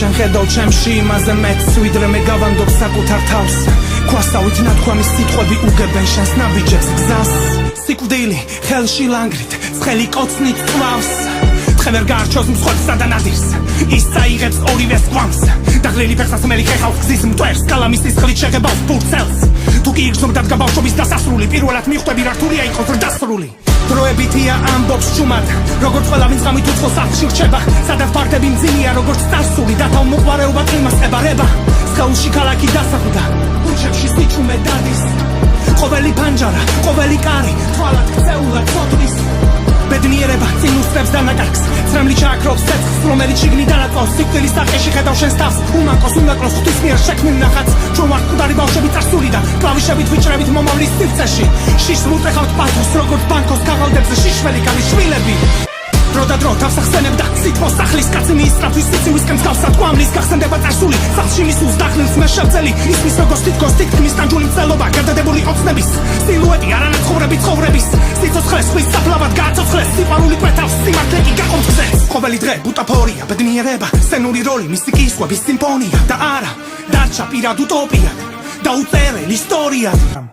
შენ ხედავ ჩემში იმაზე მეც ვიდრე მე გავანდობ საკუთარ თავს ქვასავით ნათქვამის სიტყვები უგებენ შენს ნაბიჯებს გზას სიკვდილი ხელში ლანგრით ცხელი კოცნით წვავს თხე ვერ გაარჩევს მსხვერპლსა და ნადირს ის წაიღებს ორივეს გვამს დაღლილი ფეხსაცმელი ხეხავს გზის მტვერს კალამის სისხლით შეღებავს ბურცელს თუ კი იგრძნობდათ გაბავშვობის დასასრული პირველად მიხვდები რა რთულია იყოს რდასრული დროებითია ამბობს ჩუმად როგორც ყველა ვინც ღამით უცხო სახლში რჩება სადაც ფართები მძიმეა როგორც წარსული დათავ მოყვარეობა კლიმას ებარება სხეულში ქალაქი დასახლდა ქუჩებში სიჩუმე დადის ყოველი ფანჯარა ყოველი კარი თვალად ქცეულად ცოდვის ბედნიერება წინ უსწრებს დანაკარგს ცრემლი ჩააქრობს ცეცხლს რომელიც შიგნით დანაწვავს სიკვდილის ტაყეში ხედავ შენს თავს უმანკოს უნაკლოს ღვთის მიერ შექმნილ ნახატს ჩვენ ვართ მკვდარი ბავშვები წარსულიდან კლავიშებით ვიჭრებით მომავლის სივრცეში შიშს ვუტეხავთ პათოს როგორც ბანკოს ქაღალდებზე შიშველი გალის შვილები დრო და დრო თავს ახსენებდა სითბოს სახლის კაცი მიისწრაფვის სიცივისკენ მსგავსად კვამლის გახსენდება წარსული სახლში მისულს დახნილს მე შევწელი ისმის როგორც თითქოს თითქმის ტანჯული მცდელობა გადადებული ოცნების სილუეტი არანაცხოვრები ცხოვრების სიცოცხლეს ხვის საფლავად გააცოცხლეს სიყვარული კვეთავს სიმართლე კი გაყოფს გზებს ყოველი დღე ბუტაფორია ბედნიერება სცენური როლი მისი კისხვების სიმფონია და არა დარჩა პირად უტოპიად და უწერელი ისტორიად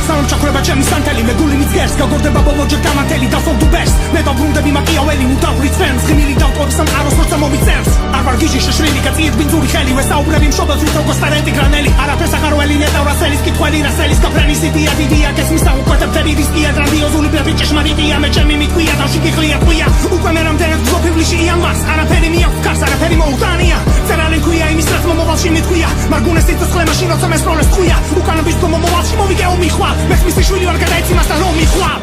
სალამ ჩახრება ჩემი სანთელი მე გული მიცგერს გაგორდება ბოლოჯერ გამანთელი დასოლდუ ბერს მე დაბრუნდები მაკიაველი მუდავრი წვენს ღიმილი დავტოვებს ამ აროს როცა მომიწერს არ ვარ გიჟი შეშლილი კაციეთ ბინძური ხელი ვესაუბრები მშობელს ვით როგორც სტარენტი გრანელი არაფერს ახარველი ნეტავრასელის კითხველი რასელის კაფრენის იდეა დიდია კესმის საუკვეთებთები დისკია გრანდიოზული ბლეფი ჭეშმარიტია მე ჩემი მიტყვია დავში გიხლია ტყვია უკვე მე რამდენად გზოფიბლიში იანვარს არაფერი მიაქვს კარს არაფერი მოუტანია წერალი ქვია იმის რაც მომავალში მიტყვია მარგუნეს სიცოცხლე მაშინ როცა მესროლეს ტყვია უკანობის მომავალში მოვიგეო მიხვალ მეხმის შვილი ვარ გადაეცი მასთან რომ მიხვალ